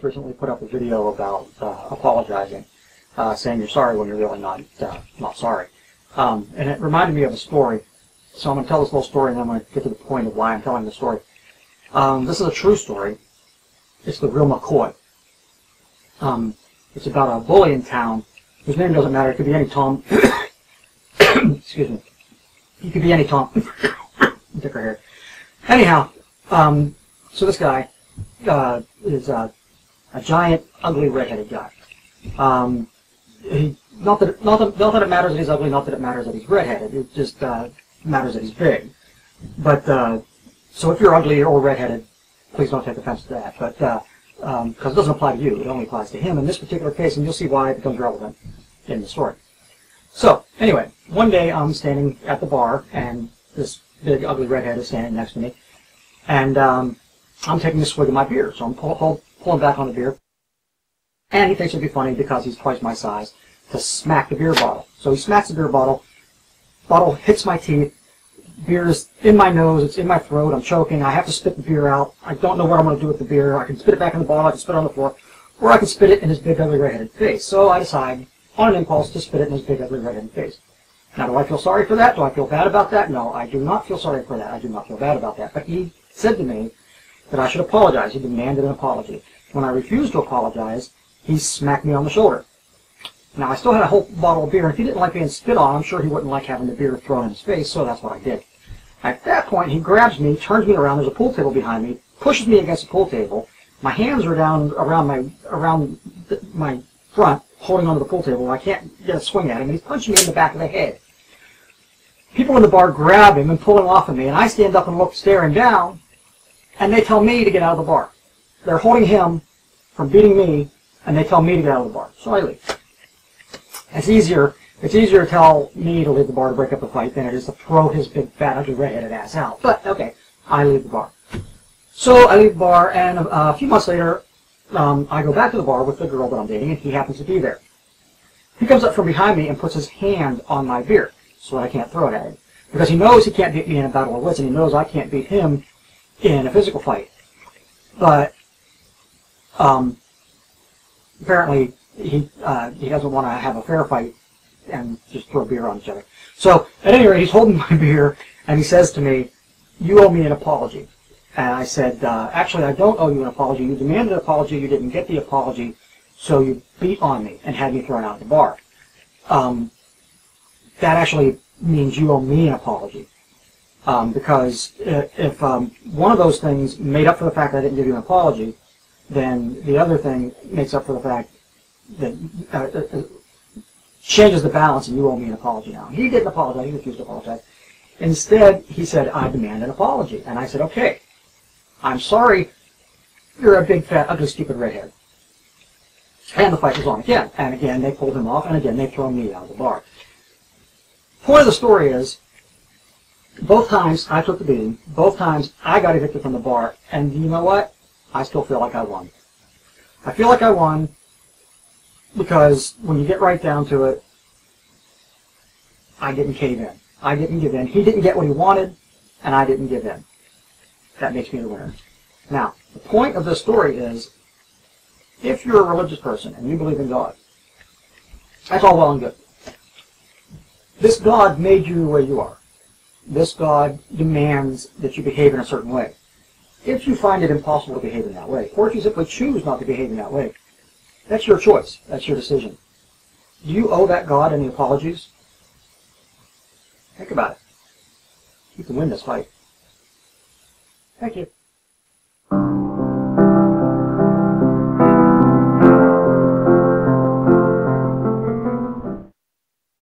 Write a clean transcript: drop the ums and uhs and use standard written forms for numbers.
just recently put up a video about apologizing, saying you're sorry when you're really not sorry. And it reminded me of a story. So I'm going to tell this little story, and then I'm going to get to the point of why I'm telling the story. This is a true story. It's the real McCoy. It's about a bully in town whose name doesn't matter. It could be any Tom. Excuse me. He could be any Tom. Thicker hair. Anyhow, so this guy is a giant, ugly, redheaded guy. Not that it matters that he's ugly, not that it matters that he's redheaded. It just matters that he's big. But so if you're ugly or redheaded, please don't take offense to that. But because it doesn't apply to you, it only applies to him in this particular case, and you'll see why it becomes relevant in the story. So anyway, one day I'm standing at the bar, and this big, ugly redhead is standing next to me, and I'm taking a swig of my beer. So I'm pulling back on the beer, and he thinks it'd be funny because he's twice my size to smack the beer bottle. So he smacks the beer bottle. Bottle hits my teeth. Beer is in my nose. It's in my throat. I'm choking. I have to spit the beer out. I don't know what I'm going to do with the beer. I can spit it back in the bottle. I can spit it on the floor, or I can spit it in his big, ugly, redheaded face. So I decide, on an impulse, to spit it in his big, ugly, redheaded face. Now, do I feel sorry for that? Do I feel bad about that? No, I do not feel sorry for that. I do not feel bad about that. But he said to me that I should apologize. He demanded an apology. When I refused to apologize, he smacked me on the shoulder. Now, I still had a whole bottle of beer, and if he didn't like being spit on, I'm sure he wouldn't like having the beer thrown in his face, so that's what I did. At that point, he grabs me, turns me around, there's a pool table behind me, pushes me against the pool table. My hands are down around my front, holding onto the pool table. I can't get a swing at him, and he's punching me in the back of the head. People in the bar grab him and pull him off of me, and I stand up and look, staring down, and they tell me to get out of the bar. They're holding him from beating me, and they tell me to get out of the bar. So I leave. It's easier to tell me to leave the bar to break up the fight than it is to throw his big, fat, ugly, redheaded ass out. But, okay, I leave the bar. So I leave the bar, and a few months later, I go back to the bar with the girl that I'm dating, and he happens to be there. He comes up from behind me and puts his hand on my beer so that I can't throw it at him. Because he knows he can't beat me in a battle of wits, and he knows I can't beat him in a physical fight. But apparently he doesn't want to have a fair fight and just throw beer on each other. So at any rate, he's holding my beer, and he says to me, "You owe me an apology." And I said, "Actually, I don't owe you an apology. You demanded an apology. You didn't get the apology, so you beat on me and had me thrown out of the bar. That actually means you owe me an apology. Because if one of those things made up for the fact that I didn't give you an apology, then the other thing makes up for the fact that changes the balance, and you owe me an apology now." He didn't apologize. He refused to apologize. Instead, he said, "I demand an apology." And I said, "Okay, I'm sorry. You're a big, fat, ugly, stupid redhead." And the fight was on again. And again, they pulled him off, and again, they throw me out of the bar. Point of the story is, both times I took the beating, both times I got evicted from the bar, and you know what? I still feel like I won. I feel like I won because when you get right down to it, I didn't cave in. I didn't give in. He didn't get what he wanted, and I didn't give in. That makes me the winner. Now, the point of this story is, if you're a religious person and you believe in God, that's all well and good. This God made you the way you are. This God demands that you behave in a certain way. If you find it impossible to behave in that way, or if you simply choose not to behave in that way, that's your choice. That's your decision. Do you owe that God any apologies? Think about it. You can win this fight. Thank you.